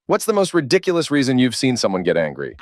What's the most ridiculous reason you've seen someone get angry?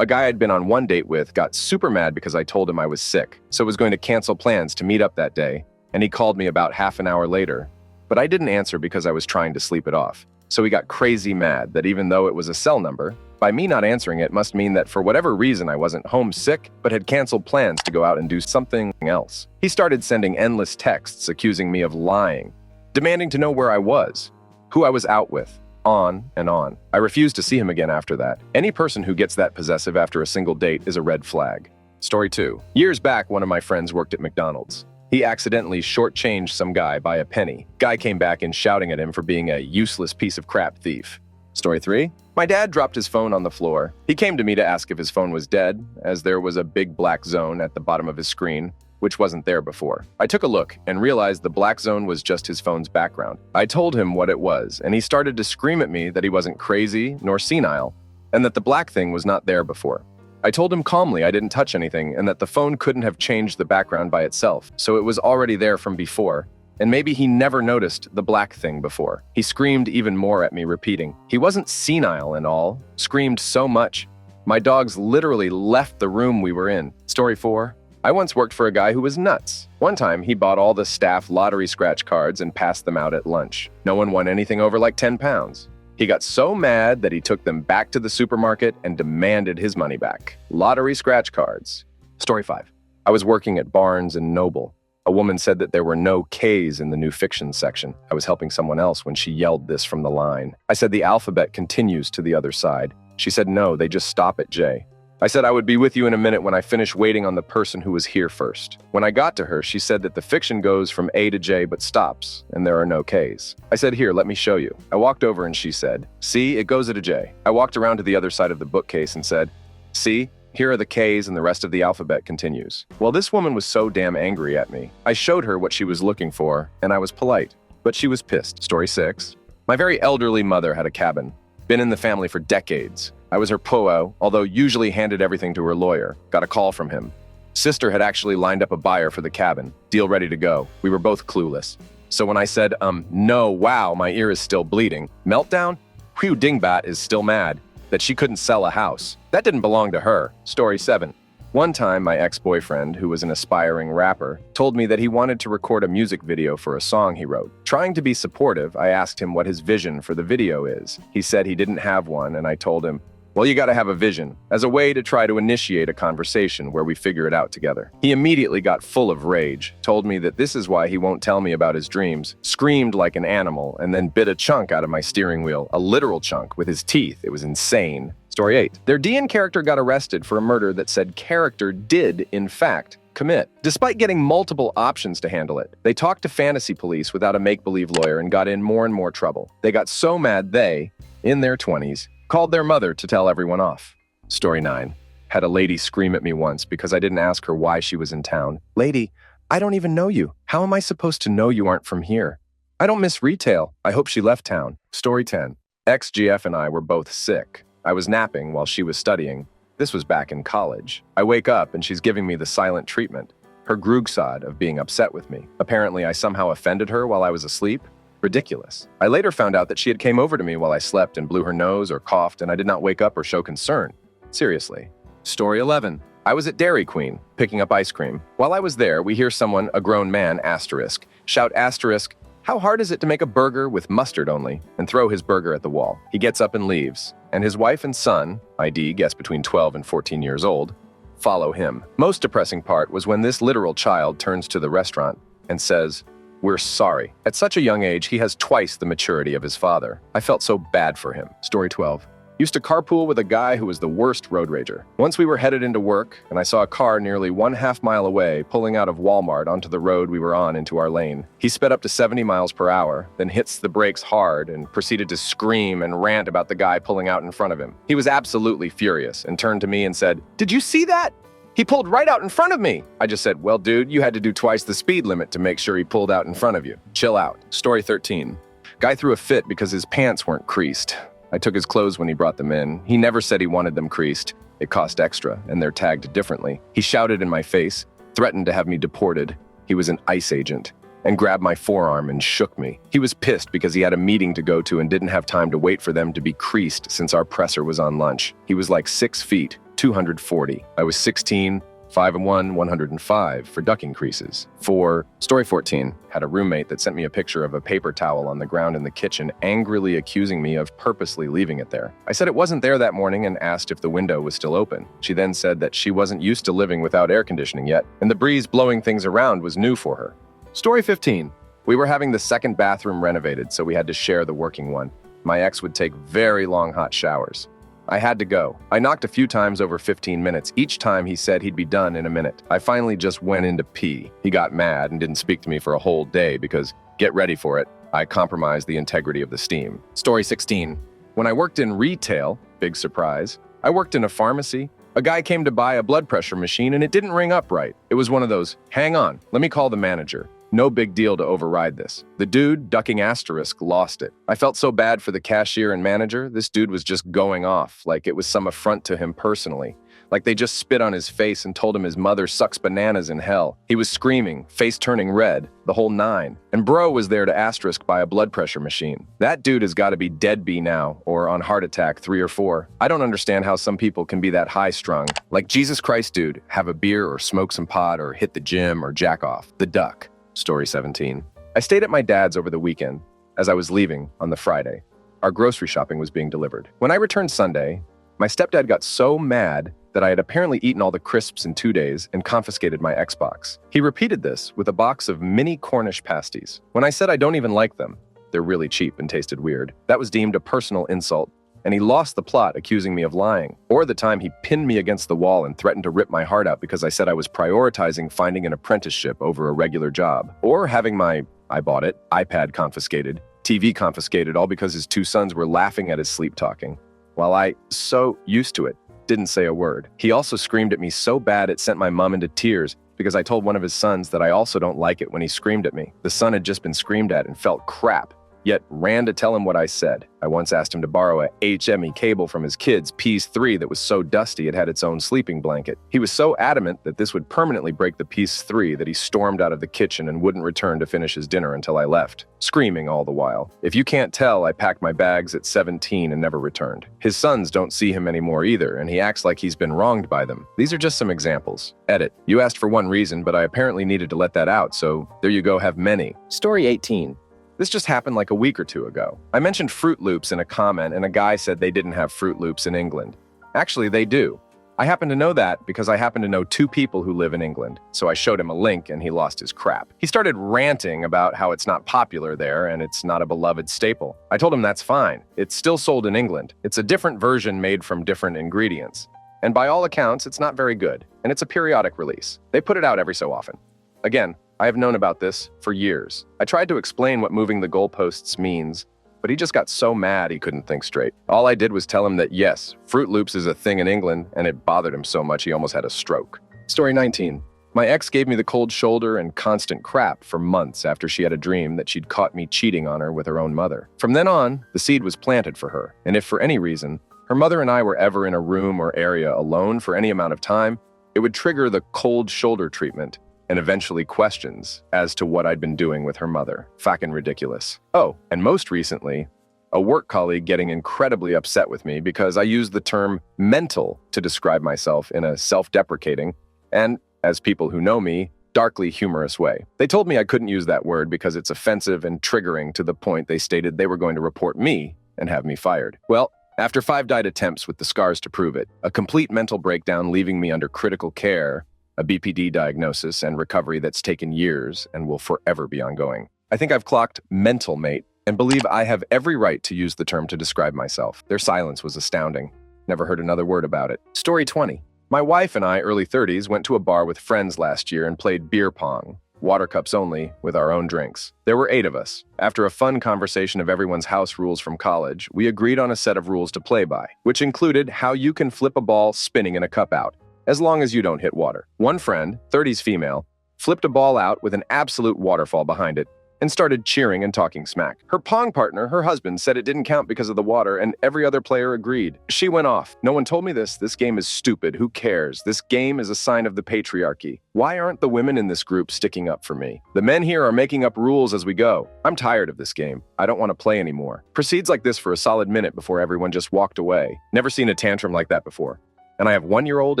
A guy I'd been on one date with got super mad because I told him I was sick, so was going to cancel plans to meet up that day, and he called me about half an hour later. But I didn't answer because I was trying to sleep it off. So he got crazy mad that even though it was a cell number, by me not answering it must mean that for whatever reason I wasn't homesick, but had canceled plans to go out and do something else. He started sending endless texts accusing me of lying, demanding to know where I was, who I was out with, on and on. I refused to see him again after that. Any person who gets that possessive after a single date is a red flag. Story 2. Years back, one of my friends worked at McDonald's. He accidentally shortchanged some guy by a penny. Guy came back in shouting at him for being a useless piece of crap thief. Story 3. My dad dropped his phone on the floor. He came to me to ask if his phone was dead, as there was a big black zone at the bottom of his screen, which wasn't there before. I took a look and realized the black zone was just his phone's background. I told him what it was, and he started to scream at me that he wasn't crazy nor senile, and that the black thing was not there before. I told him calmly I didn't touch anything and that the phone couldn't have changed the background by itself, so it was already there from before, and maybe he never noticed the black thing before. He screamed even more at me, repeating. He wasn't senile and all, screamed so much. My dogs literally left the room we were in. Story 4. I once worked for a guy who was nuts. One time, he bought all the staff lottery scratch cards and passed them out at lunch. No one won anything over like 10 pounds. He got so mad that he took them back to the supermarket and demanded his money back. Lottery scratch cards. Story 5. I was working at Barnes & Noble. A woman said that there were no K's in the new fiction section. I was helping someone else when she yelled this from the line. I said the alphabet continues to the other side. She said no, they just stop at J. I said I would be with you in a minute when I finish waiting on the person who was here first. When I got to her, she said that the fiction goes from A to J but stops, and there are no Ks. I said, here, let me show you. I walked over and she said, see, it goes at a J. I walked around to the other side of the bookcase and said, see, here are the Ks and the rest of the alphabet continues. Well, this woman was so damn angry at me. I showed her what she was looking for, and I was polite, but she was pissed. Story 6. My very elderly mother had a cabin. Been in the family for decades. I was her POO, although usually handed everything to her lawyer. Got a call from him. Sister had actually lined up a buyer for the cabin. Deal ready to go. We were both clueless. So when I said, no, wow, my ear is still bleeding. Meltdown? Whew, dingbat is still mad that she couldn't sell a house. That didn't belong to her. Story 7. One time, my ex-boyfriend, who was an aspiring rapper, told me that he wanted to record a music video for a song he wrote. Trying to be supportive, I asked him what his vision for the video is. He said he didn't have one, and I told him, well, you gotta have a vision, as a way to try to initiate a conversation where we figure it out together. He immediately got full of rage, told me that this is why he won't tell me about his dreams, screamed like an animal, and then bit a chunk out of my steering wheel, a literal chunk, with his teeth. It was insane. Story 8. Their DN character got arrested for a murder that said character did, in fact, commit. Despite getting multiple options to handle it, they talked to fantasy police without a make-believe lawyer and got in more and more trouble. They got so mad they, in their 20s, called their mother to tell everyone off. Story 9. Had a lady scream at me once because I didn't ask her why she was in town. Lady, I don't even know you. How am I supposed to know you aren't from here? I don't miss retail. I hope she left town. Story 10. Ex-GF and I were both sick. I was napping while she was studying. This was back in college. I wake up and she's giving me the silent treatment. Her Grugsod of being upset with me. Apparently I somehow offended her while I was asleep. Ridiculous. I later found out that she had came over to me while I slept and blew her nose or coughed, and I did not wake up or show concern. Seriously. Story 11. I was at Dairy Queen, picking up ice cream. While I was there, we hear someone, a grown man, asterisk, shout asterisk, how hard is it to make a burger with mustard only, and throw his burger at the wall. He gets up and leaves, and his wife and son, ID, guess between 12 and 14 years old, follow him. Most depressing part was when this literal child turns to the restaurant and says, we're sorry. At such a young age, he has twice the maturity of his father. I felt so bad for him. Story 12. Used to carpool with a guy who was the worst road rager. Once we were headed into work, and I saw a car nearly 1/2 mile away pulling out of Walmart onto the road we were on into our lane. He sped up to 70 miles per hour, then hits the brakes hard and proceeded to scream and rant about the guy pulling out in front of him. He was absolutely furious and turned to me and said, "Did you see that? He pulled right out in front of me." I just said, "Well, dude, you had to do twice the speed limit to make sure he pulled out in front of you. Chill out." Story 13. Guy threw a fit because his pants weren't creased. I took his clothes when he brought them in. He never said he wanted them creased. It cost extra, and they're tagged differently. He shouted in my face, threatened to have me deported. He was an ICE agent. and grabbed my forearm and shook me. He was pissed because he had a meeting to go to and didn't have time to wait for them to be creased since our presser was on lunch. He was like 6 feet, 240. I was 16, 5'1", 105 for ducking creases. Story 14, had a roommate that sent me a picture of a paper towel on the ground in the kitchen, angrily accusing me of purposely leaving it there. I said it wasn't there that morning and asked if the window was still open. She then said that she wasn't used to living without air conditioning yet, and the breeze blowing things around was new for her. Story 15, we were having the second bathroom renovated, so we had to share the working one. My ex would take very long hot showers. I had to go. I knocked a few times over 15 minutes. Each time he said he'd be done in a minute. I finally just went in to pee. He got mad and didn't speak to me for a whole day because, get ready for it, I compromised the integrity of the steam. Story 16. When I worked in retail, big surprise, I worked in a pharmacy. A guy came to buy a blood pressure machine and it didn't ring up right. It was one of those, hang on, let me call the manager. No big deal to override this. The dude, ducking asterisk, lost it. I felt so bad for the cashier and manager. This dude was just going off, like it was some affront to him personally. Like they just spit on his face and told him his mother sucks bananas in hell. He was screaming, face turning red, the whole nine. And bro was there to asterisk buy a blood pressure machine. That dude has got to be dead B now, or on heart attack 3 or 4. I don't understand how some people can be that high strung. Like Jesus Christ, dude, have a beer or smoke some pot or hit the gym or jack off. The duck. Story 17. I stayed at my dad's over the weekend. As I was leaving on the Friday, our grocery shopping was being delivered. When I returned Sunday, my stepdad got so mad that I had apparently eaten all the crisps in 2 days and confiscated my Xbox. He repeated this with a box of mini Cornish pasties. When I said I don't even like them, they're really cheap and tasted weird, that was deemed a personal insult, and he lost the plot accusing me of lying. Or the time he pinned me against the wall and threatened to rip my heart out because I said I was prioritizing finding an apprenticeship over a regular job. Or having my, I bought it, iPad confiscated, TV confiscated, all because his 2 sons were laughing at his sleep talking. While I, so used to it, didn't say a word. He also screamed at me so bad it sent my mom into tears because I told one of his sons that I also don't like it when he screamed at me. The son had just been screamed at and felt crap, yet ran to tell him what I said. I once asked him to borrow a HME cable from his kid's Piece 3 that was so dusty it had its own sleeping blanket. He was so adamant that this would permanently break the Piece 3 that he stormed out of the kitchen and wouldn't return to finish his dinner until I left, screaming all the while. If you can't tell, I packed my bags at 17 and never returned. His sons don't see him anymore either, and he acts like he's been wronged by them. These are just some examples. Edit. You asked for one reason, but I apparently needed to let that out, so there you go, have many. Story 18. This just happened like a week or 2 ago. I mentioned Fruit Loops in a comment and a guy said they didn't have Fruit Loops in England. Actually, they do. I happen to know that because I happen to know 2 people who live in England, so I showed him a link and he lost his crap. He started ranting about how it's not popular there and it's not a beloved staple. I told him that's fine. It's still sold in England. It's a different version made from different ingredients. And by all accounts, it's not very good, and it's a periodic release. They put it out every so often. Again, I have known about this for years. I tried to explain what moving the goalposts means, but he just got so mad he couldn't think straight. All I did was tell him that yes, Fruit Loops is a thing in England, and it bothered him so much he almost had a stroke. Story 19. My ex gave me the cold shoulder and constant crap for months after she had a dream that she'd caught me cheating on her with her own mother. From then on, the seed was planted for her, and if for any reason, her mother and I were ever in a room or area alone for any amount of time, it would trigger the cold shoulder treatment and eventually questions as to what I'd been doing with her mother. Fucking ridiculous. Oh, and most recently, a work colleague getting incredibly upset with me because I used the term mental to describe myself in a self-deprecating and, as people who know me, darkly humorous way. They told me I couldn't use that word because it's offensive and triggering to the point they stated they were going to report me and have me fired. Well, after 5 died attempts with the scars to prove it, a complete mental breakdown leaving me under critical care, a BPD diagnosis and recovery that's taken years and will forever be ongoing, I think I've clocked mental mate and believe I have every right to use the term to describe myself. Their silence was astounding. Never heard another word about it. Story 20. My wife and I, early 30s, went to a bar with friends last year and played beer pong, water cups only, with our own drinks. There were 8 of us. After a fun conversation of everyone's house rules from college, we agreed on a set of rules to play by, which included how you can flip a ball spinning in a cup out, as long as you don't hit water. One friend, 30s female, flipped a ball out with an absolute waterfall behind it and started cheering and talking smack. Her Pong partner, her husband, said it didn't count because of the water, and every other player agreed. She went off. No one told me this. This game is stupid. Who cares? This game is a sign of the patriarchy. Why aren't the women in this group sticking up for me? The men here are making up rules as we go. I'm tired of this game. I don't want to play anymore. Proceeds like this for a solid minute before everyone just walked away. Never seen a tantrum like that before. And I have 1-year-old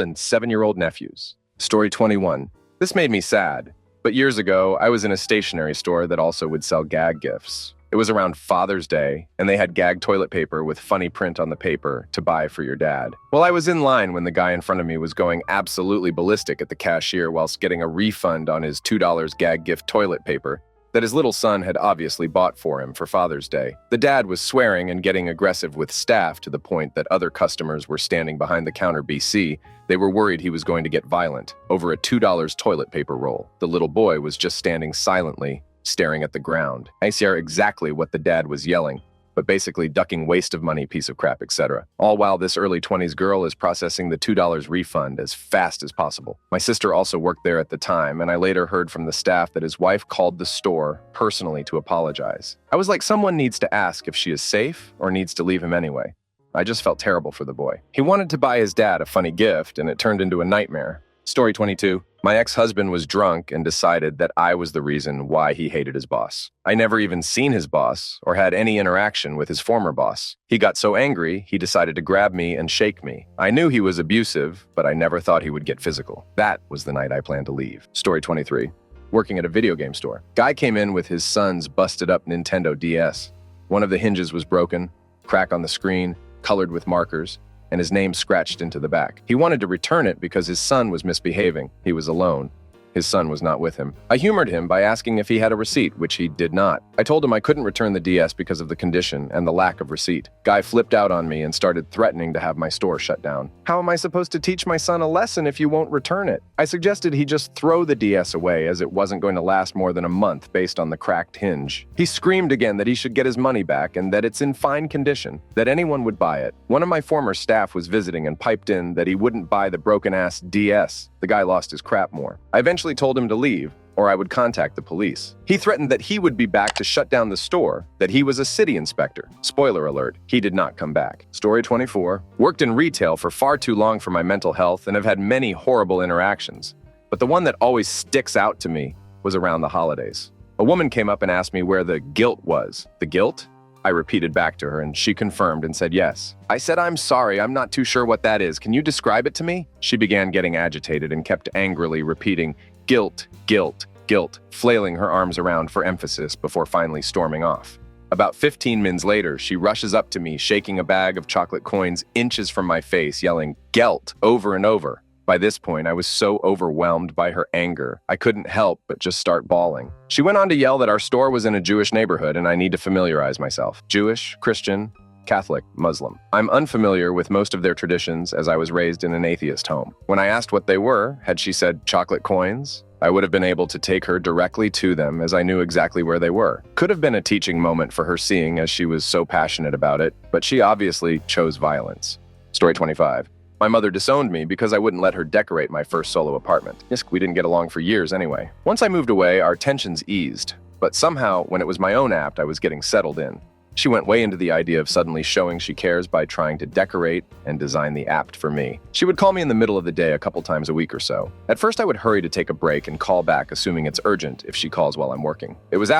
and 7-year-old nephews. Story 21. This made me sad. But years ago, I was in a stationery store that also would sell gag gifts. It was around Father's Day, and they had gag toilet paper with funny print on the paper to buy for your dad. Well, I was in line when the guy in front of me was going absolutely ballistic at the cashier whilst getting a refund on his $2 gag gift toilet paper that his little son had obviously bought for him for Father's Day. The dad was swearing and getting aggressive with staff to the point that other customers were standing behind the counter BC. They were worried he was going to get violent over a $2 toilet paper roll. The little boy was just standing silently, staring at the ground. I hear exactly what the dad was yelling, but basically ducking waste of money, piece of crap, etc. All while this early 20s girl is processing the $2 refund as fast as possible. My sister also worked there at the time, and I later heard from the staff that his wife called the store personally to apologize. I was like, someone needs to ask if she is safe or needs to leave him anyway. I just felt terrible for the boy. He wanted to buy his dad a funny gift, and it turned into a nightmare. Story 22. My ex-husband was drunk and decided that I was the reason why he hated his boss. I never even seen his boss or had any interaction with his former boss. He got so angry, he decided to grab me and shake me. I knew he was abusive, but I never thought he would get physical. That was the night I planned to leave. Story 23. Working at a video game store. Guy came in with his son's busted up Nintendo DS. One of the hinges was broken, crack on the screen, colored with markers, and his name scratched into the back. He wanted to return it because his son was misbehaving. He was alone. His son was not with him. I humored him by asking if he had a receipt, which he did not. I told him I couldn't return the DS because of the condition and the lack of receipt. Guy flipped out on me and started threatening to have my store shut down. How am I supposed to teach my son a lesson if you won't return it? I suggested he just throw the DS away as it wasn't going to last more than a month based on the cracked hinge. He screamed again that he should get his money back and that it's in fine condition, that anyone would buy it. One of my former staff was visiting and piped in that he wouldn't buy the broken-ass DS. The guy lost his crap more. I eventually told him to leave, or I would contact the police. He threatened that he would be back to shut down the store, that he was a city inspector. Spoiler alert, he did not come back. Story 24. Worked in retail for far too long for my mental health and have had many horrible interactions. But the one that always sticks out to me was around the holidays. A woman came up and asked me where the guilt was. The guilt? I repeated back to her, and she confirmed and said yes. I said, I'm sorry, I'm not too sure what that is. Can you describe it to me? She began getting agitated and kept angrily repeating, guilt, guilt, guilt, flailing her arms around for emphasis before finally storming off. About 15 minutes later, she rushes up to me, shaking a bag of chocolate coins inches from my face, yelling, "Gelt," over and over. By this point, I was so overwhelmed by her anger, I couldn't help but just start bawling. She went on to yell that our store was in a Jewish neighborhood and I need to familiarize myself. Jewish, Christian, Catholic, Muslim. I'm unfamiliar with most of their traditions as I was raised in an atheist home. When I asked what they were, had she said chocolate coins, I would have been able to take her directly to them as I knew exactly where they were. Could have been a teaching moment for her seeing as she was so passionate about it, but she obviously chose violence. Story 25. My mother disowned me because I wouldn't let her decorate my first solo apartment. Yes, we didn't get along for years anyway. Once I moved away, our tensions eased, but somehow, when it was my own apt, I was getting settled in. She went way into the idea of suddenly showing she cares by trying to decorate and design the apt for me. She would call me in the middle of the day a couple times a week or so. At first, I would hurry to take a break and call back, assuming it's urgent if she calls while I'm working. It was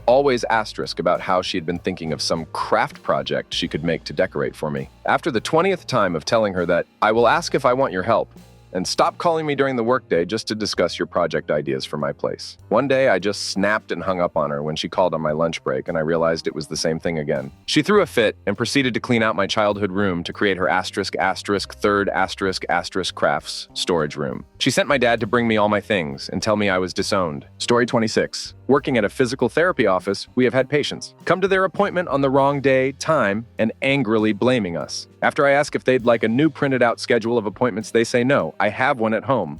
always asterisk about how she had been thinking of some craft project she could make to decorate for me. After the 20th time of telling her that, I will ask if I want your help, and stop calling me during the workday just to discuss your project ideas for my place. One day, I just snapped and hung up on her when she called on my lunch break, and I realized it was the same thing again. She threw a fit and proceeded to clean out my childhood room to create her third crafts storage room. She sent my dad to bring me all my things and tell me I was disowned. Story 26. Working at a physical therapy office, we have had patients come to their appointment on the wrong day, time, and angrily blaming us. After I ask if they'd like a new printed out schedule of appointments, they say no, I have one at home.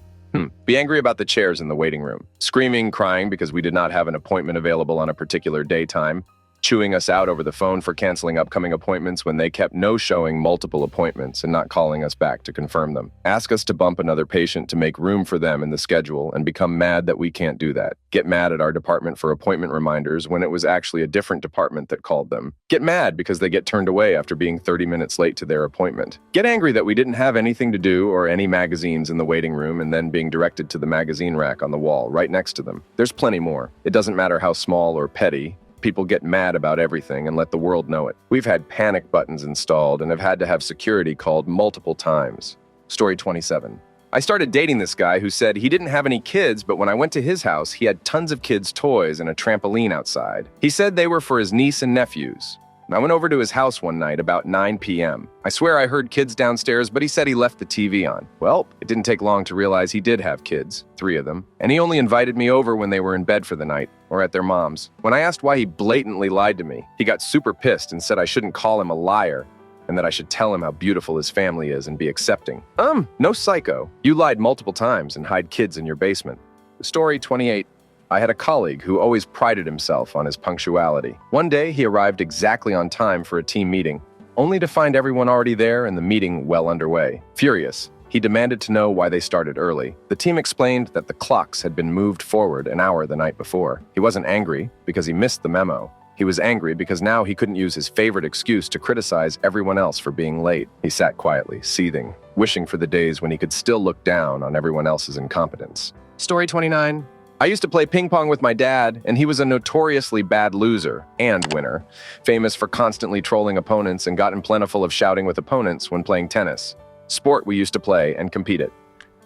Be angry about the chairs in the waiting room. Screaming, crying because we did not have an appointment available on a particular day time. chewing us out over the phone for canceling upcoming appointments when they kept no-showing multiple appointments and not calling us back to confirm them. Ask us to bump another patient to make room for them in the schedule and become mad that we can't do that. Get mad at our department for appointment reminders when it was actually a different department that called them. Get mad because they get turned away after being 30 minutes late to their appointment. Get angry that we didn't have anything to do or any magazines in the waiting room and then being directed to the magazine rack on the wall right next to them. There's plenty more. It doesn't matter how small or petty. People get mad about everything and let the world know it. We've had panic buttons installed and have had to have security called multiple times. Story 27. I started dating this guy who said he didn't have any kids, but when I went to his house, he had tons of kids' toys and a trampoline outside. He said they were for his niece and nephews. I went over to his house one night about 9 p.m. I swear I heard kids downstairs, but he said he left the TV on. Well, it didn't take long to realize he did have kids, 3 of them, and he only invited me over when they were in bed for the night, or at their mom's. When I asked why he blatantly lied to me, he got super pissed and said I shouldn't call him a liar, and that I should tell him how beautiful his family is and be accepting. No psycho. You lied multiple times and hide kids in your basement. Story 28. I had a colleague who always prided himself on his punctuality. One day, he arrived exactly on time for a team meeting, only to find everyone already there and the meeting well underway. Furious, he demanded to know why they started early. The team explained that the clocks had been moved forward an hour the night before. He wasn't angry because he missed the memo. He was angry because now he couldn't use his favorite excuse to criticize everyone else for being late. He sat quietly, seething, wishing for the days when he could still look down on everyone else's incompetence. Story 29. I used to play ping pong with my dad, and he was a notoriously bad loser and winner, famous for constantly trolling opponents and gotten plentiful of shouting with opponents when playing tennis, sport we used to play and compete at.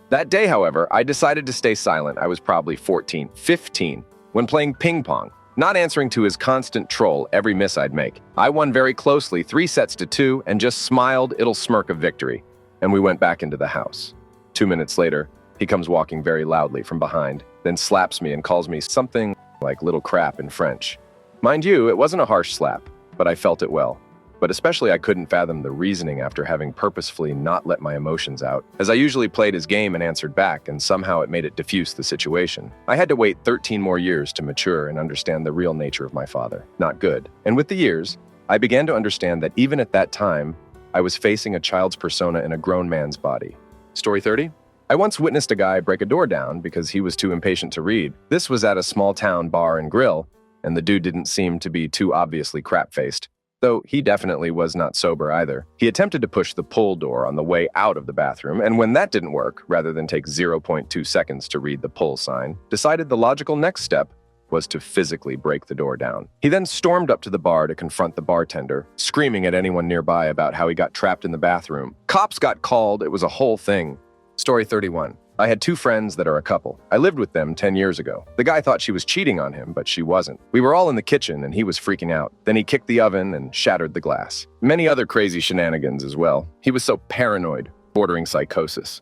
That day, however, I decided to stay silent. I was probably 14, 15, when playing ping pong, not answering to his constant troll every miss I'd make. I won very closely, 3-2, and just smiled it'll smirk of victory, and we went back into the house. 2 minutes later, he comes walking very loudly from behind, then slaps me and calls me something like little crap in French. Mind you, it wasn't a harsh slap, but I felt it well. But especially I couldn't fathom the reasoning after having purposefully not let my emotions out, as I usually played his game and answered back, and somehow it made it diffuse the situation. I had to wait 13 more years to mature and understand the real nature of my father. Not good. And with the years, I began to understand that even at that time, I was facing a child's persona in a grown man's body. Story 30. I once witnessed a guy break a door down because he was too impatient to read. This was at a small-town bar and grill, and the dude didn't seem to be too obviously crap-faced, though he definitely was not sober either. He attempted to push the pull door on the way out of the bathroom, and when that didn't work, rather than take 0.2 seconds to read the pull sign, decided the logical next step was to physically break the door down. He then stormed up to the bar to confront the bartender, screaming at anyone nearby about how he got trapped in the bathroom. Cops got called. It was a whole thing. Story 31. I had 2 friends that are a couple. I lived with them 10 years ago. The guy thought she was cheating on him, but she wasn't. We were all in the kitchen and he was freaking out. Then he kicked the oven and shattered the glass. Many other crazy shenanigans as well. He was so paranoid, bordering psychosis.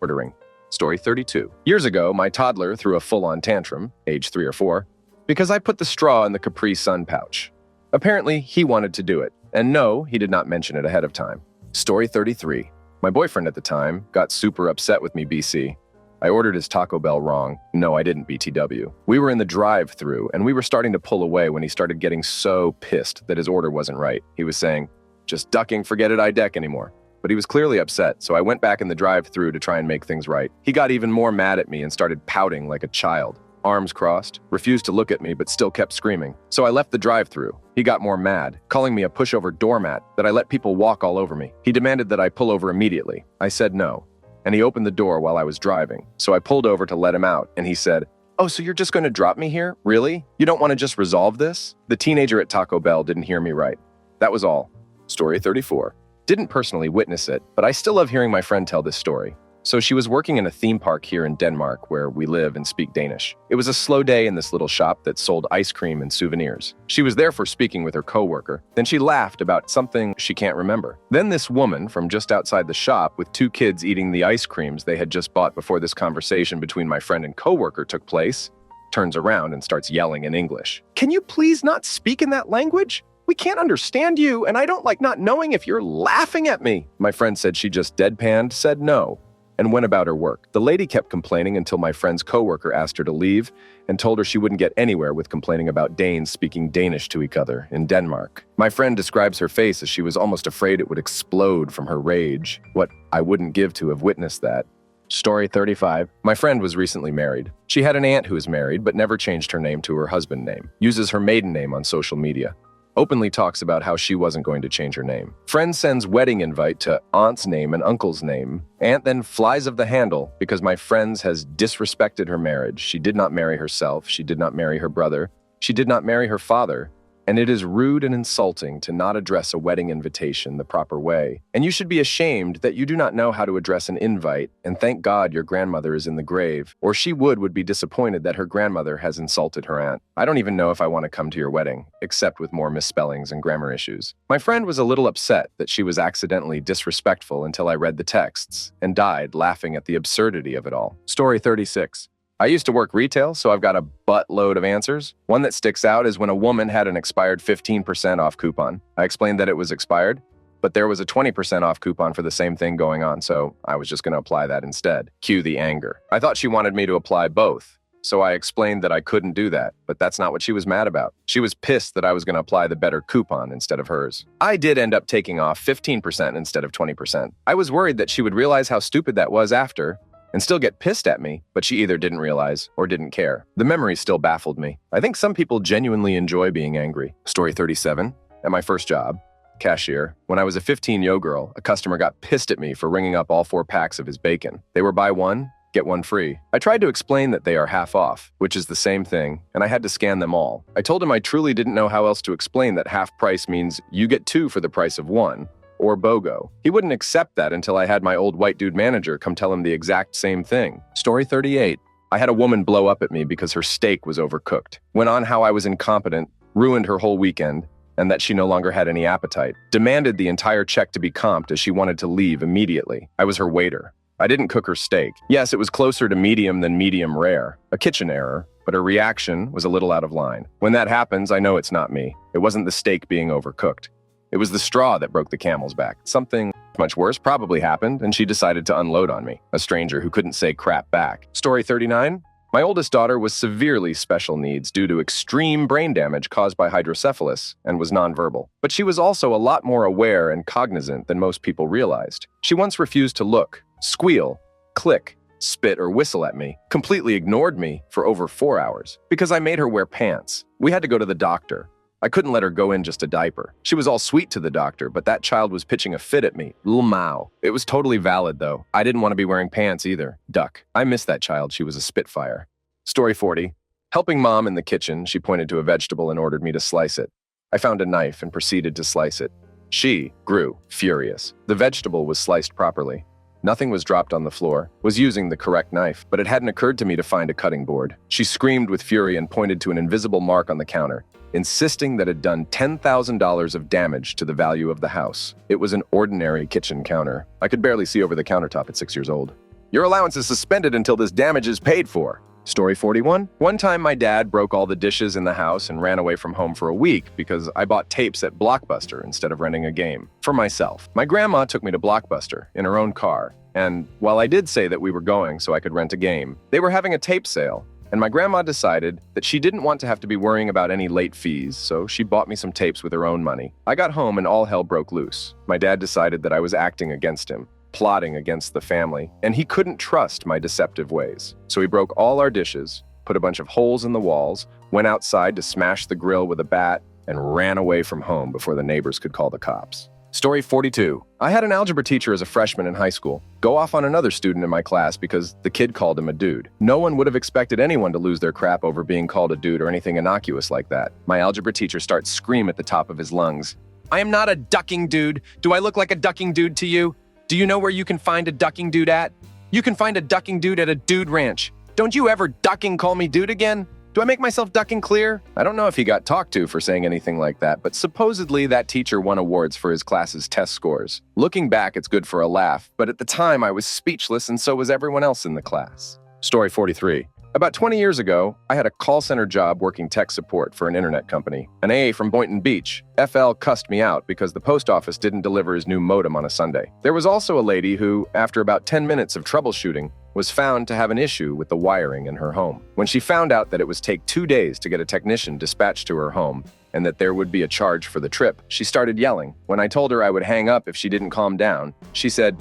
Story 32. Years ago, my toddler threw a full-on tantrum, age 3 or 4, because I put the straw in the Capri Sun pouch. Apparently, he wanted to do it. And no, he did not mention it ahead of time. Story 33. My boyfriend at the time got super upset with me, BC. I ordered his Taco Bell wrong. No, I didn't, BTW. We were in the drive-thru, and we were starting to pull away when he started getting so pissed that his order wasn't right. He was saying, just ducking, forget it, I deck anymore. But he was clearly upset, so I went back in the drive-thru to try and make things right. He got even more mad at me and started pouting like a child. Arms crossed, refused to look at me, but still kept screaming. So I left the drive-thru. He got more mad, calling me a pushover doormat, that I let people walk all over me. He demanded that I pull over immediately. I said no, and he opened the door while I was driving. So I pulled over to let him out, and he said, "Oh, so you're just going to drop me here? Really? You don't want to just resolve this?" The teenager at Taco Bell didn't hear me right. That was all. Story 34. Didn't personally witness it, but I still love hearing my friend tell this story. So she was working in a theme park here in Denmark where we live and speak Danish. It was a slow day in this little shop that sold ice cream and souvenirs. She was there for speaking with her coworker. Then she laughed about something she can't remember. Then this woman from just outside the shop with 2 kids eating the ice creams they had just bought before this conversation between my friend and coworker took place, turns around and starts yelling in English. "Can you please not speak in that language? We can't understand you, and I don't like not knowing if you're laughing at me." My friend said she just deadpanned, said no, and went about her work. The lady kept complaining until my friend's coworker asked her to leave and told her she wouldn't get anywhere with complaining about Danes speaking Danish to each other in Denmark. My friend describes her face as she was almost afraid it would explode from her rage. What I wouldn't give to have witnessed that. Story 35. My friend was recently married. She had an aunt who is married but never changed her name to her husband's name, uses her maiden name on social media, openly talks about how she wasn't going to change her name. Friend sends wedding invite to aunt's name and uncle's name. Aunt then flies of the handle because my friend has disrespected her marriage. She did not marry herself. She did not marry her brother. She did not marry her father. And it is rude and insulting to not address a wedding invitation the proper way. And you should be ashamed that you do not know how to address an invite, and thank God your grandmother is in the grave, or she would be disappointed that her grandmother has insulted her aunt. I don't even know if I want to come to your wedding, except with more misspellings and grammar issues. My friend was a little upset that she was accidentally disrespectful until I read the texts, and died laughing at the absurdity of it all. Story 36. I used to work retail, so I've got a buttload of answers. One that sticks out is when a woman had an expired 15% off coupon. I explained that it was expired, but there was a 20% off coupon for the same thing going on, so I was just going to apply that instead. Cue the anger. I thought she wanted me to apply both, so I explained that I couldn't do that, but that's not what she was mad about. She was pissed that I was going to apply the better coupon instead of hers. I did end up taking off 15% instead of 20%. I was worried that she would realize how stupid that was after, and still get pissed at me, but she either didn't realize or didn't care. The memory still baffled me. I think some people genuinely enjoy being angry. Story 37. At my first job, cashier, when I was a 15-year-old girl, a customer got pissed at me for ringing up all 4 packs of his bacon. They were buy one, get one free. I tried to explain that they are half off, which is the same thing, and I had to scan them all. I told him I truly didn't know how else to explain that half price means you get 2 for the price of 1. Or BOGO. He wouldn't accept that until I had my old white dude manager come tell him the exact same thing. Story 38. I had a woman blow up at me because her steak was overcooked. Went on how I was incompetent, ruined her whole weekend, and that she no longer had any appetite. Demanded the entire check to be comped as she wanted to leave immediately. I was her waiter. I didn't cook her steak. Yes, it was closer to medium than medium rare. A kitchen error, but her reaction was a little out of line. When that happens, I know it's not me. It wasn't the steak being overcooked. It was the straw that broke the camel's back. Something much worse probably happened, and she decided to unload on me, a stranger who couldn't say crap back. Story 39. My oldest daughter was severely special needs due to extreme brain damage caused by hydrocephalus and was nonverbal. But she was also a lot more aware and cognizant than most people realized. She once refused to look, squeal, click, spit, or whistle at me, completely ignored me for over 4 hours because I made her wear pants. We had to go to the doctor. I couldn't let her go in just a diaper. She was all sweet to the doctor, but that child was pitching a fit at me. Lil Mao. It was totally valid, though. I didn't want to be wearing pants either. Duck. I missed that child. She was a spitfire. Story 40. Helping mom in the kitchen, she pointed to a vegetable and ordered me to slice it. I found a knife and proceeded to slice it. She grew furious. The vegetable was sliced properly. Nothing was dropped on the floor, was using the correct knife, but it hadn't occurred to me to find a cutting board. She screamed with fury and pointed to an invisible mark on the counter, insisting that it had done $10,000 of damage to the value of the house. It was an ordinary kitchen counter. I could barely see over the countertop at 6 years old. Your allowance is suspended until this damage is paid for. Story 41. One time my dad broke all the dishes in the house and ran away from home for a week because I bought tapes at Blockbuster instead of renting a game. For myself. My grandma took me to Blockbuster in her own car, and while I did say that we were going so I could rent a game, they were having a tape sale, and my grandma decided that she didn't want to have to be worrying about any late fees, so she bought me some tapes with her own money. I got home and all hell broke loose. My dad decided that I was acting against him, plotting against the family, and he couldn't trust my deceptive ways. So he broke all our dishes, put a bunch of holes in the walls, went outside to smash the grill with a bat, and ran away from home before the neighbors could call the cops. Story 42. I had an algebra teacher as a freshman in high school go off on another student in my class because the kid called him a dude. No one would have expected anyone to lose their crap over being called a dude or anything innocuous like that. My algebra teacher starts screaming at the top of his lungs. I am not a ducking dude. Do I look like a ducking dude to you? Do you know where you can find a ducking dude at? You can find a ducking dude at a dude ranch. Don't you ever ducking call me dude again? Do I make myself ducking clear? I don't know if he got talked to for saying anything like that, but supposedly that teacher won awards for his class's test scores. Looking back, it's good for a laugh, but at the time I was speechless and so was everyone else in the class. Story 43. About 20 years ago, I had a call center job working tech support for an internet company. An AA from Boynton Beach, FL, cussed me out because the post office didn't deliver his new modem on a Sunday. There was also a lady who, after about 10 minutes of troubleshooting, was found to have an issue with the wiring in her home. When she found out that it would take 2 days to get a technician dispatched to her home and that there would be a charge for the trip, she started yelling. When I told her I would hang up if she didn't calm down, she said,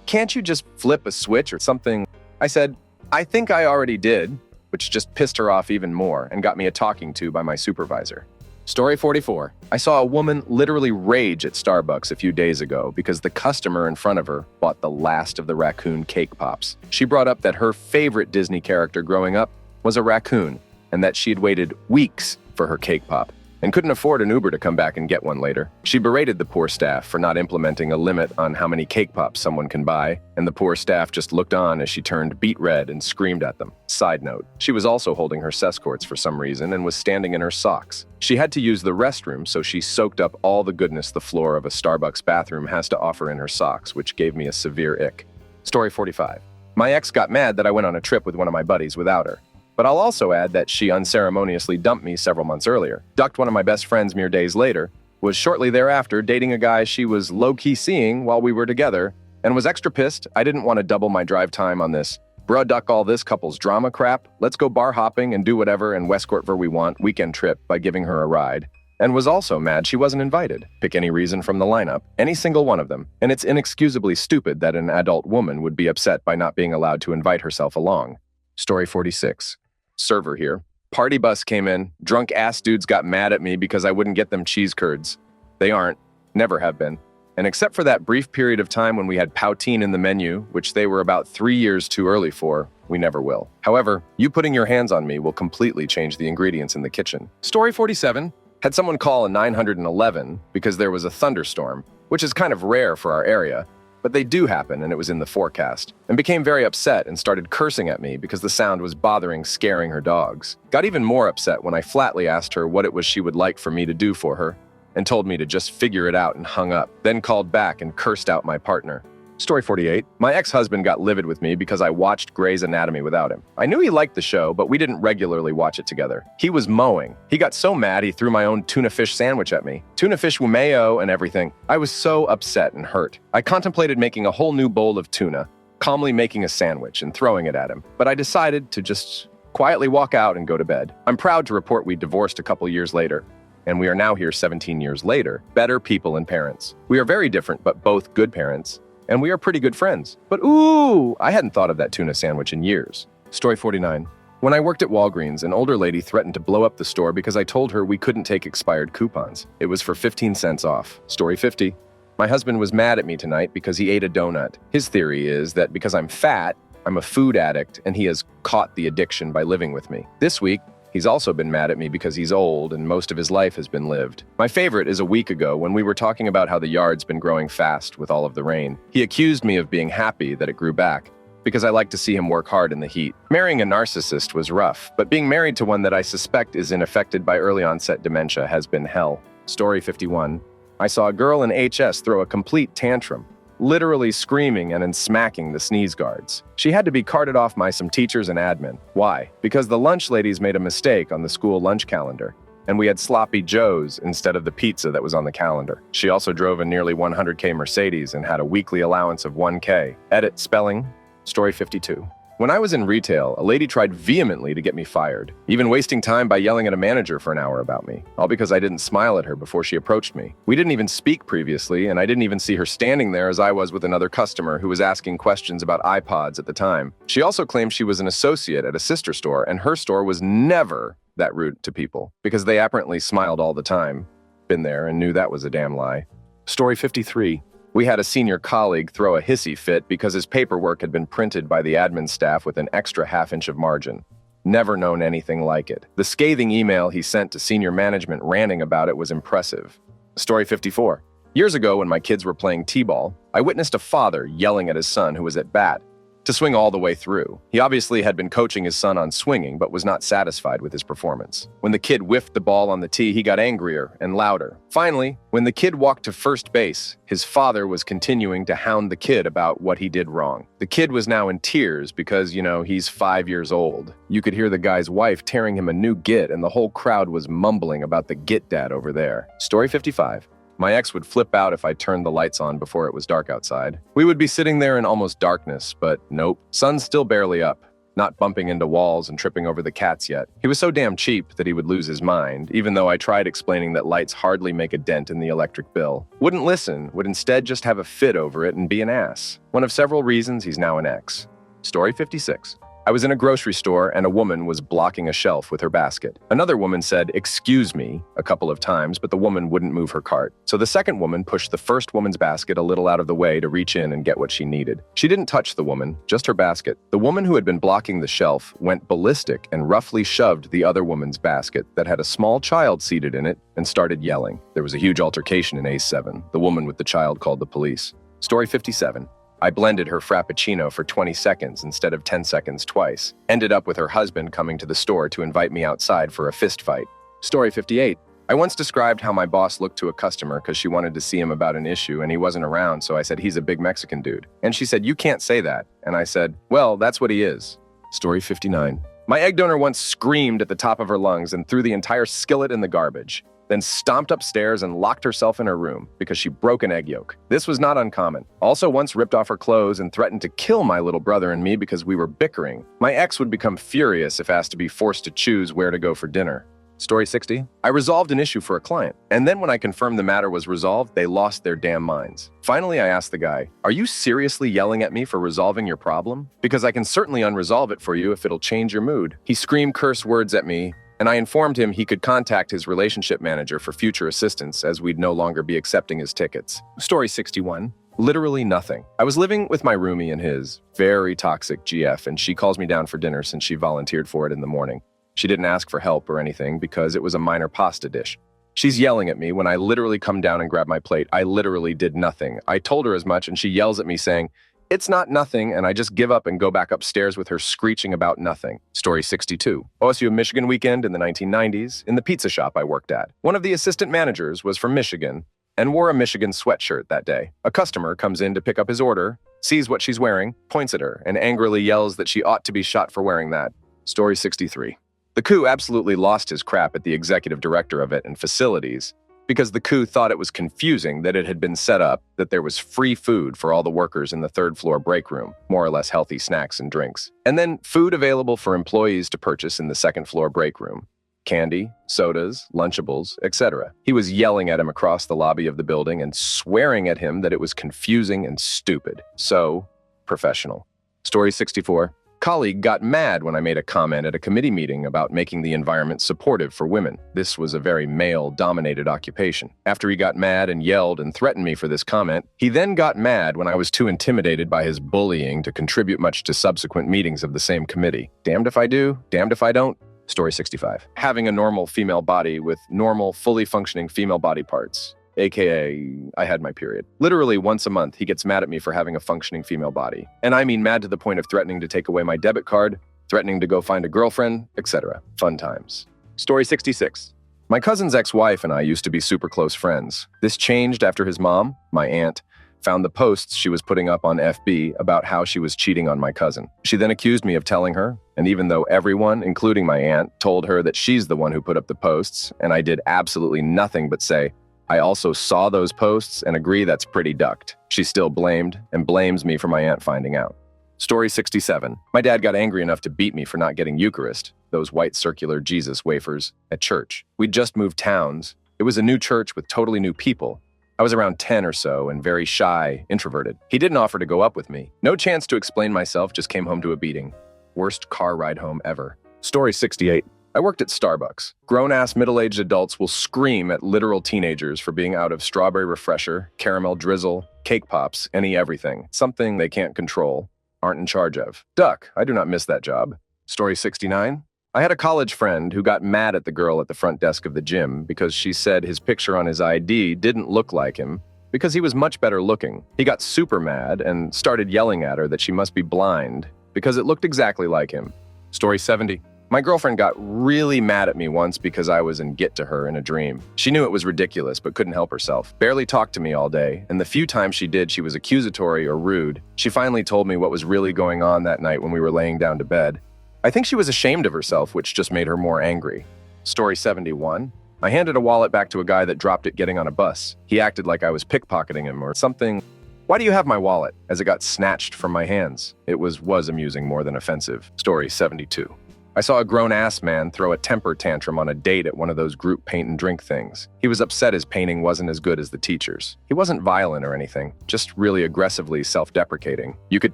can't you just flip a switch or something? I said, I think I already did, which just pissed her off even more and got me a talking to by my supervisor. Story 44. I saw a woman literally rage at Starbucks a few days ago because the customer in front of her bought the last of the raccoon cake pops. She brought up that her favorite Disney character growing up was a raccoon and that she'd waited weeks for her cake pop and couldn't afford an Uber to come back and get one later. She berated the poor staff for not implementing a limit on how many cake pops someone can buy, and the poor staff just looked on as she turned beet red and screamed at them. Side note, she was also holding her Sescorts for some reason and was standing in her socks. She had to use the restroom, so she soaked up all the goodness the floor of a Starbucks bathroom has to offer in her socks, which gave me a severe ick. Story 45. My ex got mad that I went on a trip with one of my buddies without her. But I'll also add that she unceremoniously dumped me several months earlier, ducked one of my best friends mere days later, was shortly thereafter dating a guy she was low-key seeing while we were together, and was extra pissed I didn't want to double my drive time on this bruh duck all this couple's drama crap, let's go bar hopping and do whatever and Westcourt where we want weekend trip by giving her a ride, and was also mad she wasn't invited. Pick any reason from the lineup, any single one of them, and it's inexcusably stupid that an adult woman would be upset by not being allowed to invite herself along. Story 46. Server here. Party bus came in. Drunk ass dudes got mad at me because I wouldn't get them cheese curds. They aren't. Never have been. And except for that brief period of time when we had poutine in the menu, which they were about 3 years too early for, we never will. However, you putting your hands on me will completely change the ingredients in the kitchen. Story 47. Had someone call a 911 because there was a thunderstorm, which is kind of rare for our area, but they do happen and it was in the forecast, and became very upset and started cursing at me because the sound was scaring her dogs. Got even more upset when I flatly asked her what it was she would like for me to do for her, and told me to just figure it out and hung up, then called back and cursed out my partner. Story 48. My ex-husband got livid with me because I watched Grey's Anatomy without him. I knew he liked the show, but we didn't regularly watch it together. He was mowing. He got so mad he threw my own tuna fish sandwich at me. Tuna fish with mayo and everything. I was so upset and hurt. I contemplated making a whole new bowl of tuna, calmly making a sandwich and throwing it at him. But I decided to just quietly walk out and go to bed. I'm proud to report we divorced a couple years later, and we are now here 17 years later, better people and parents. We are very different, but both good parents. And we are pretty good friends. But ooh, I hadn't thought of that tuna sandwich in years. Story 49. When I worked at Walgreens, an older lady threatened to blow up the store because I told her we couldn't take expired coupons. It was for 15 cents off. Story 50. My husband was mad at me tonight because he ate a donut. His theory is that because I'm fat, I'm a food addict, and he has caught the addiction by living with me. This week, he's also been mad at me because he's old and most of his life has been lived. My favorite is a week ago when we were talking about how the yard's been growing fast with all of the rain. He accused me of being happy that it grew back because I like to see him work hard in the heat. Marrying a narcissist was rough, but being married to one that I suspect is affected by early onset dementia has been hell. Story 51. I saw a girl in HS throw a complete tantrum, literally screaming and smacking the sneeze guards. She had to be carted off by some teachers and admin. Why? Because the lunch ladies made a mistake on the school lunch calendar, and we had sloppy joes instead of the pizza that was on the calendar. She also drove a nearly 100K Mercedes and had a weekly allowance of 1K. Edit spelling. Story 52. When I was in retail, a lady tried vehemently to get me fired, even wasting time by yelling at a manager for an hour about me, all because I didn't smile at her before she approached me. We didn't even speak previously, and I didn't even see her standing there as I was with another customer who was asking questions about iPods at the time. She also claimed she was an associate at a sister store, and her store was never that rude to people, because they apparently smiled all the time. Been there and knew that was a damn lie. Story 53. We had a senior colleague throw a hissy fit because his paperwork had been printed by the admin staff with an extra half-inch of margin. Never known anything like it. The scathing email he sent to senior management ranting about it was impressive. Story 54. Years ago when my kids were playing t-ball, I witnessed a father yelling at his son who was at bat. to swing all the way through. He obviously had been coaching his son on swinging, but was not satisfied with his performance. When the kid whiffed the ball on the tee, he got angrier and louder. Finally, when the kid walked to first base, his father was continuing to hound the kid about what he did wrong. The kid was now in tears because, he's 5 years old. You could hear the guy's wife tearing him a new git, and the whole crowd was mumbling about the git dad over there. Story 55. My ex would flip out if I turned the lights on before it was dark outside. We would be sitting there in almost darkness, but nope, sun's still barely up, not bumping into walls and tripping over the cats yet. He was so damn cheap that he would lose his mind, even though I tried explaining that lights hardly make a dent in the electric bill. Wouldn't listen, would instead just have a fit over it and be an ass. One of several reasons he's now an ex. Story 56. I was in a grocery store and a woman was blocking a shelf with her basket. Another woman said, "Excuse me," a couple of times, but the woman wouldn't move her cart. So the second woman pushed the first woman's basket a little out of the way to reach in and get what she needed. She didn't touch the woman, just her basket. The woman who had been blocking the shelf went ballistic and roughly shoved the other woman's basket that had a small child seated in it and started yelling. There was a huge altercation in A7. The woman with the child called the police. Story 57. I blended her Frappuccino for 20 seconds instead of 10 seconds twice. Ended up with her husband coming to the store to invite me outside for a fist fight. Story 58. I once described how my boss looked to a customer because she wanted to see him about an issue and he wasn't around, so I said, "He's a big Mexican dude." And she said, "You can't say that." And I said, "Well, that's what he is." Story 59. My egg donor once screamed at the top of her lungs and threw the entire skillet in the garbage, then stomped upstairs and locked herself in her room because she broke an egg yolk. This was not uncommon. Also once ripped off her clothes and threatened to kill my little brother and me because we were bickering. My ex would become furious if asked to be forced to choose where to go for dinner. Story 60. I resolved an issue for a client, and then when I confirmed the matter was resolved, they lost their damn minds. Finally, I asked the guy, "Are you seriously yelling at me for resolving your problem? Because I can certainly unresolve it for you if it'll change your mood." He screamed curse words at me, and I informed him he could contact his relationship manager for future assistance as we'd no longer be accepting his tickets. Story 61. Literally nothing. I was living with my roomie and his very toxic GF, and she calls me down for dinner since she volunteered for it in the morning. She didn't ask for help or anything because it was a minor pasta dish. She's yelling at me when I literally come down and grab my plate. I literally did nothing. I told her as much, and she yells at me saying, "It's not nothing," and I just give up and go back upstairs with her screeching about nothing. Story 62. OSU of Michigan weekend in the 1990s in the pizza shop I worked at. One of the assistant managers was from Michigan and wore a Michigan sweatshirt that day. A customer comes in to pick up his order, sees what she's wearing, points at her, and angrily yells that she ought to be shot for wearing that. Story 63. The coup absolutely lost his crap at the executive director of it and facilities because the coup thought it was confusing that it had been set up that there was free food for all the workers in the third floor break room, more or less healthy snacks and drinks, and then food available for employees to purchase in the second floor break room. Candy, sodas, Lunchables, etc. He was yelling at him across the lobby of the building and swearing at him that it was confusing and stupid. So professional. Story 64. Colleague got mad when I made a comment at a committee meeting about making the environment supportive for women. This was a very male-dominated occupation. After he got mad and yelled and threatened me for this comment, he then got mad when I was too intimidated by his bullying to contribute much to subsequent meetings of the same committee. Damned if I do, damned if I don't. Story 65. Having a normal female body with normal, fully functioning female body parts. AKA, I had my period. Literally once a month, he gets mad at me for having a functioning female body. And I mean mad to the point of threatening to take away my debit card, threatening to go find a girlfriend, etc. Fun times. Story 66. My cousin's ex-wife and I used to be super close friends. This changed after his mom, my aunt, found the posts she was putting up on FB about how she was cheating on my cousin. She then accused me of telling her, and even though everyone, including my aunt, told her that she's the one who put up the posts, and I did absolutely nothing but say, "I also saw those posts and agree that's pretty ducked." She still blamed and blames me for my aunt finding out. Story 67. My dad got angry enough to beat me for not getting Eucharist, those white circular Jesus wafers, at church. We'd just moved towns. It was a new church with totally new people. I was around 10 or so and very shy, introverted. He didn't offer to go up with me. No chance to explain myself, just came home to a beating. Worst car ride home ever. Story 68. I worked at Starbucks. Grown-ass middle-aged adults will scream at literal teenagers for being out of strawberry refresher, caramel drizzle, cake pops, any everything. Something they can't control, aren't in charge of. Duck, I do not miss that job. Story 69. I had a college friend who got mad at the girl at the front desk of the gym because she said his picture on his ID didn't look like him because he was much better looking. He got super mad and started yelling at her that she must be blind because it looked exactly like him. Story 70. My girlfriend got really mad at me once because I was get to her in a dream. She knew it was ridiculous but couldn't help herself. Barely talked to me all day, and the few times she did, she was accusatory or rude. She finally told me what was really going on that night when we were laying down to bed. I think she was ashamed of herself, which just made her more angry. Story 71. I handed a wallet back to a guy that dropped it getting on a bus. He acted like I was pickpocketing him or something. Why do you have my wallet? As it got snatched from my hands. It was amusing more than offensive. Story 72. I saw a grown-ass man throw a temper tantrum on a date at one of those group paint and drink things. He was upset his painting wasn't as good as the teacher's. He wasn't violent or anything, just really aggressively self-deprecating. You could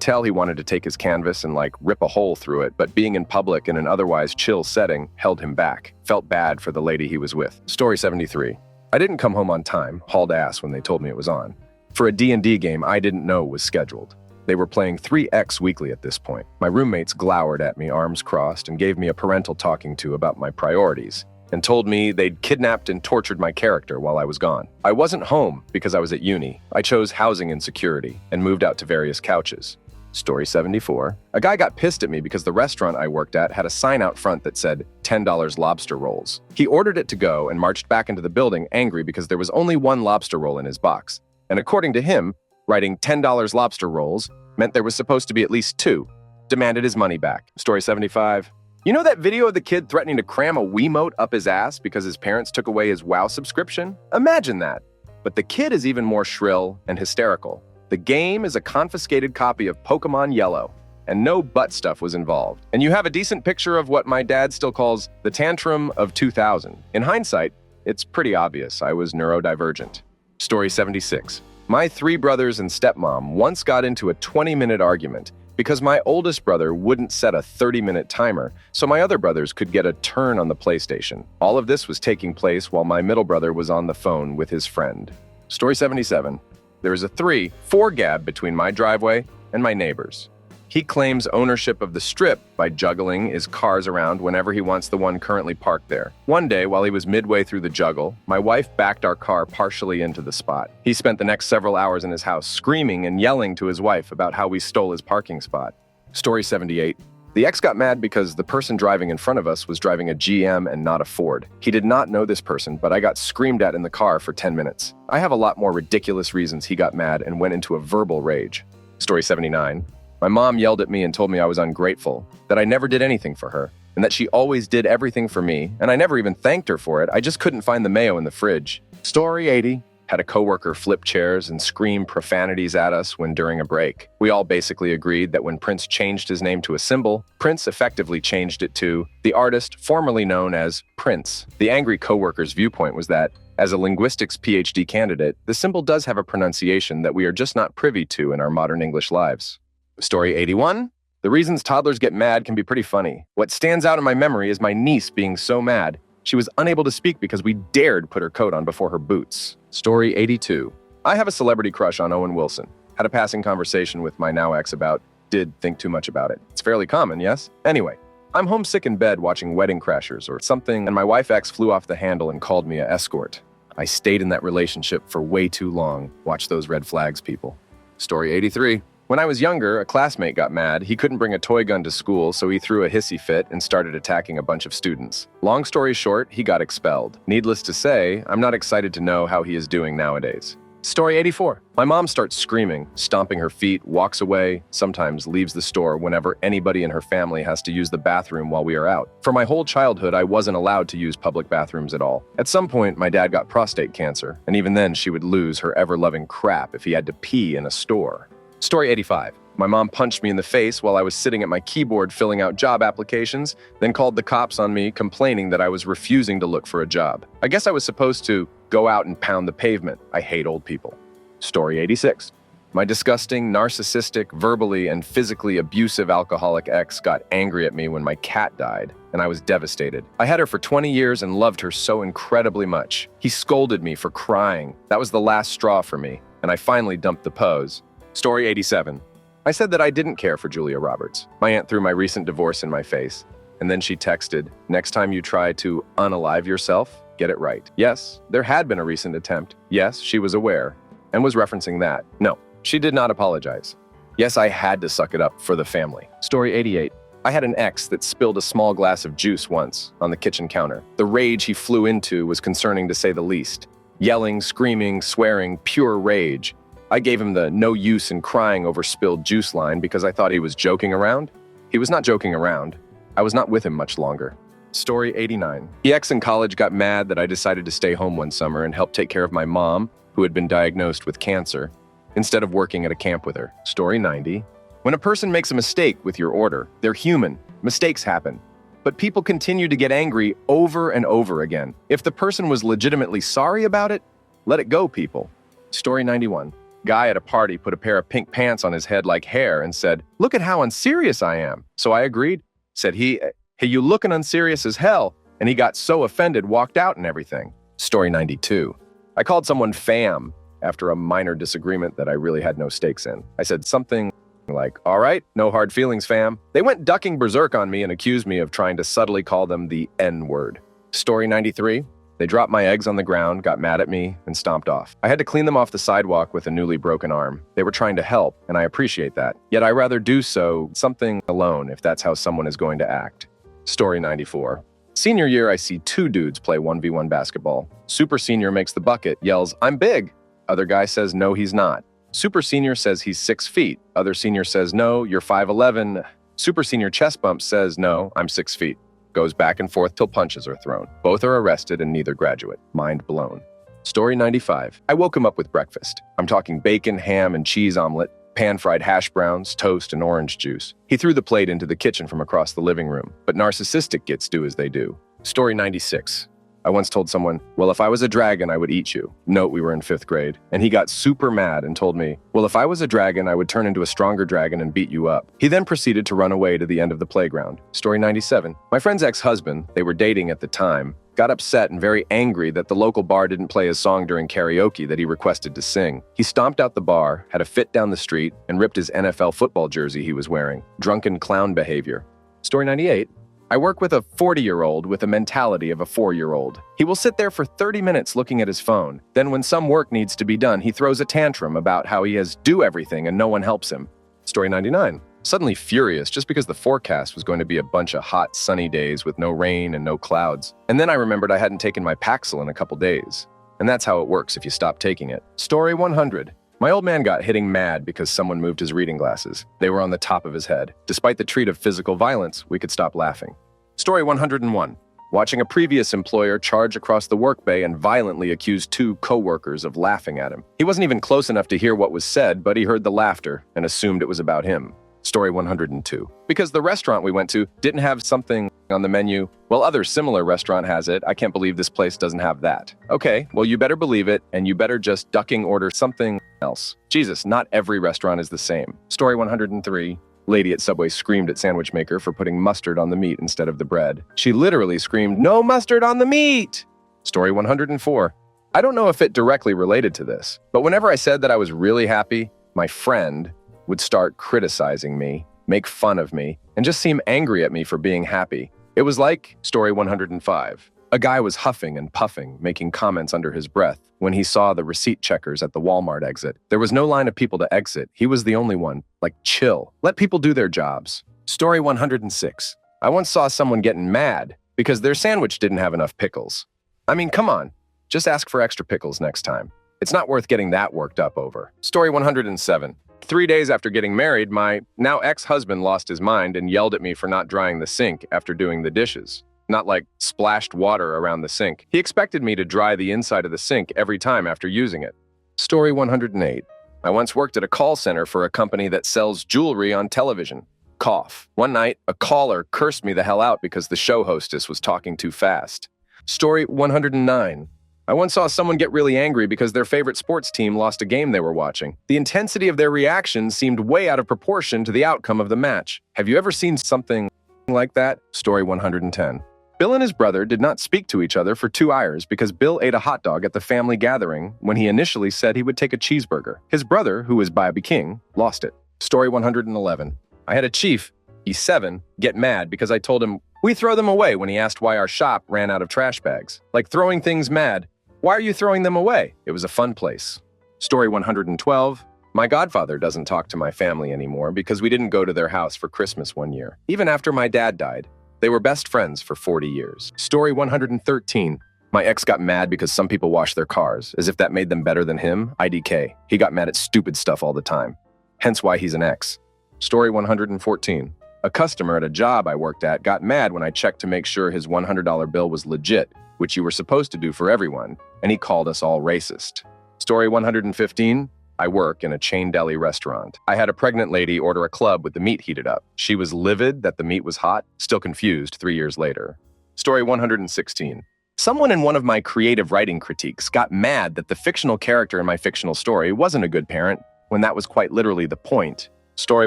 tell he wanted to take his canvas and rip a hole through it, but being in public in an otherwise chill setting held him back. Felt bad for the lady he was with. Story 73. I didn't come home on time, hauled ass when they told me it was on. For a D&D game I didn't know was scheduled. They were playing 3X weekly at this point. My roommates glowered at me, arms crossed, and gave me a parental talking to about my priorities, and told me they'd kidnapped and tortured my character while I was gone. I wasn't home because I was at uni. I chose housing insecurity and moved out to various couches. Story 74. A guy got pissed at me because the restaurant I worked at had a sign out front that said $10 lobster rolls. He ordered it to go and marched back into the building angry because there was only one lobster roll in his box. And according to him, writing $10 lobster rolls meant there was supposed to be at least two. Demanded his money back. Story 75. You know that video of the kid threatening to cram a Wiimote up his ass because his parents took away his WoW subscription? Imagine that. But the kid is even more shrill and hysterical. The game is a confiscated copy of Pokemon Yellow, and no butt stuff was involved. And you have a decent picture of what my dad still calls the tantrum of 2000. In hindsight, it's pretty obvious I was neurodivergent. Story 76. My 3 brothers and stepmom once got into a 20-minute argument because my oldest brother wouldn't set a 30-minute timer so my other brothers could get a turn on the PlayStation. All of this was taking place while my middle brother was on the phone with his friend. Story 77. There is a 3-4 gap between my driveway and my neighbor's. He claims ownership of the strip by juggling his cars around whenever he wants the one currently parked there. One day, while he was midway through the juggle, my wife backed our car partially into the spot. He spent the next several hours in his house screaming and yelling to his wife about how we stole his parking spot. Story 78. The ex got mad because the person driving in front of us was driving a GM and not a Ford. He did not know this person, but I got screamed at in the car for 10 minutes. I have a lot more ridiculous reasons he got mad and went into a verbal rage. Story 79. My mom yelled at me and told me I was ungrateful, that I never did anything for her, and that she always did everything for me, and I never even thanked her for it. I just couldn't find the mayo in the fridge. Story 80. Had a coworker flip chairs and scream profanities at us when during a break. We all basically agreed that when Prince changed his name to a symbol, Prince effectively changed it to the artist formerly known as Prince. The angry coworker's viewpoint was that, as a linguistics PhD candidate, the symbol does have a pronunciation that we are just not privy to in our modern English lives. Story 81. The reasons toddlers get mad can be pretty funny. What stands out in my memory is my niece being so mad, she was unable to speak because we dared put her coat on before her boots. Story 82. I have a celebrity crush on Owen Wilson. Had a passing conversation with my now ex about did think too much about it. It's fairly common, yes? Anyway, I'm homesick in bed watching Wedding Crashers or something, and my wife ex flew off the handle and called me an escort. I stayed in that relationship for way too long. Watch those red flags, people. Story 83. When I was younger, a classmate got mad. He couldn't bring a toy gun to school, so he threw a hissy fit and started attacking a bunch of students. Long story short, he got expelled. Needless to say, I'm not excited to know how he is doing nowadays. Story 84. My mom starts screaming, stomping her feet, walks away, sometimes leaves the store whenever anybody in her family has to use the bathroom while we are out. For my whole childhood, I wasn't allowed to use public bathrooms at all. At some point, my dad got prostate cancer, and even then she would lose her ever-loving crap if he had to pee in a store. Story 85. My mom punched me in the face while I was sitting at my keyboard filling out job applications, then called the cops on me complaining that I was refusing to look for a job. I guess I was supposed to go out and pound the pavement. I hate old people. Story 86. My disgusting, narcissistic, verbally, and physically abusive alcoholic ex got angry at me when my cat died, and I was devastated. I had her for 20 years and loved her so incredibly much. He scolded me for crying. That was the last straw for me, and I finally dumped the pose. Story 87. I said that I didn't care for Julia Roberts. My aunt threw my recent divorce in my face, and then she texted, "Next time you try to unalive yourself, get it right." Yes, there had been a recent attempt. Yes, she was aware. and was referencing that. No, she did not apologize. Yes, I had to suck it up for the family. Story 88. I had an ex that spilled a small glass of juice once on the kitchen counter. The rage he flew into was concerning to say the least. Yelling, screaming, swearing, pure rage. I gave him the no use in crying over spilled juice line because I thought he was joking around. He was not joking around. I was not with him much longer. Story 89. The ex in college got mad that I decided to stay home one summer and help take care of my mom, who had been diagnosed with cancer, instead of working at a camp with her. Story 90. When a person makes a mistake with your order, they're human. Mistakes happen. But people continue to get angry over and over again. If the person was legitimately sorry about it, let it go, people. Story 91. Guy at a party put a pair of pink pants on his head like hair and said, "Look at how unserious I am." So I agreed. Said he, "Hey, you looking unserious as hell." And he got so offended, walked out and everything. Story 92. I called someone fam after a minor disagreement that I really had no stakes in. I said something like, "All right, no hard feelings, fam." They went ducking berserk on me and accused me of trying to subtly call them the N-word. Story 93. They dropped my eggs on the ground, got mad at me, and stomped off. I had to clean them off the sidewalk with a newly broken arm. They were trying to help, and I appreciate that. Yet I rather do something alone if that's how someone is going to act. Story 94. Senior year, I see two dudes play 1v1 basketball. Super senior makes the bucket, yells, "I'm big." Other guy says, "No, he's not." Super senior says he's 6 feet. Other senior says, "No, you're 5'11". Super senior chest bump says, "No, I'm 6 feet." Goes back and forth till punches are thrown. Both are arrested and neither graduate. Mind blown. Story 95. I woke him up with breakfast. I'm talking bacon, ham, and cheese omelet, pan-fried hash browns, toast, and orange juice. He threw the plate into the kitchen from across the living room, but narcissistic gits do as they do. Story 96. I once told someone, "Well, if I was a dragon, I would eat you." Note, we were in 5th grade. And he got super mad and told me, "Well, if I was a dragon, I would turn into a stronger dragon and beat you up." He then proceeded to run away to the end of the playground. Story 97. My friend's ex-husband, they were dating at the time, got upset and very angry that the local bar didn't play his song during karaoke that he requested to sing. He stomped out the bar, had a fit down the street, and ripped his NFL football jersey he was wearing. Drunken clown behavior. Story 98. I work with a 40-year-old with a mentality of a 4-year-old. He will sit there for 30 minutes looking at his phone. Then when some work needs to be done, he throws a tantrum about how he has do everything and no one helps him. Story 99. Suddenly furious just because the forecast was going to be a bunch of hot, sunny days with no rain and no clouds. And then I remembered I hadn't taken my Paxil in a couple days. And that's how it works if you stop taking it. Story 100. My old man got hitting mad because someone moved his reading glasses. They were on the top of his head. Despite the treat of physical violence, we could stop laughing. Story 101. Watching a previous employer charge across the workbay and violently accuse 2 co-workers of laughing at him. He wasn't even close enough to hear what was said, but he heard the laughter and assumed it was about him. Story 102. Because the restaurant we went to didn't have something on the menu, well, other similar restaurant has it. I can't believe this place doesn't have that. Okay, well, you better believe it, and you better just ducking order something else. Jesus, not every restaurant is the same. Story 103. Lady at Subway screamed at sandwich maker for putting mustard on the meat instead of the bread. She literally screamed, "No mustard on the meat!" Story 104. I don't know if it directly related to this, but whenever I said that I was really happy, my friend would start criticizing me, make fun of me, and just seem angry at me for being happy. It was like Story 105. A guy was huffing and puffing, making comments under his breath when he saw the receipt checkers at the Walmart exit. There was no line of people to exit. He was the only one. Like, chill. Let people do their jobs. Story 106. I once saw someone getting mad because their sandwich didn't have enough pickles. I mean, come on. Just ask for extra pickles next time. It's not worth getting that worked up over. Story 107. 3 days after getting married, my now ex-husband lost his mind and yelled at me for not drying the sink after doing the dishes. Not like splashed water around the sink. He expected me to dry the inside of the sink every time after using it. Story 108. I once worked at a call center for a company that sells jewelry on television. Cough. One night, a caller cursed me the hell out because the show hostess was talking too fast. Story 109. I once saw someone get really angry because their favorite sports team lost a game they were watching. The intensity of their reaction seemed way out of proportion to the outcome of the match. Have you ever seen something like that? Story 110. Bill and his brother did not speak to each other for 2 hours because Bill ate a hot dog at the family gathering when he initially said he would take a cheeseburger. His brother, who is Bobby King, lost it. Story 111. I had a chief, E7, get mad because I told him we throw them away when he asked why our shop ran out of trash bags. Like throwing things mad. Why are you throwing them away? It was a fun place. Story 112. My godfather doesn't talk to my family anymore because we didn't go to their house for Christmas one year. Even after my dad died, they were best friends for 40 years. Story 113. My ex got mad because some people wash their cars, as if that made them better than him. IDK. He got mad at stupid stuff all the time. Hence why he's an ex. Story 114. A customer at a job I worked at got mad when I checked to make sure his $100 bill was legit, which you were supposed to do for everyone, and he called us all racist. Story 115. I work in a chain deli restaurant. I had a pregnant lady order a club with the meat heated up. She was livid that the meat was hot, still confused 3 years later. Story 116. Someone in one of my creative writing critiques got mad that the fictional character in my fictional story wasn't a good parent, when that was quite literally the point. Story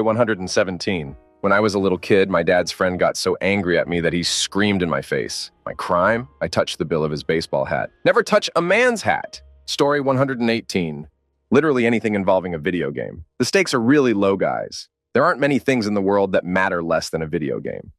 117. When I was a little kid, my dad's friend got so angry at me that he screamed in my face. My crime? I touched the bill of his baseball hat. Never touch a man's hat! Story 118. Literally anything involving a video game. The stakes are really low, guys. There aren't many things in the world that matter less than a video game.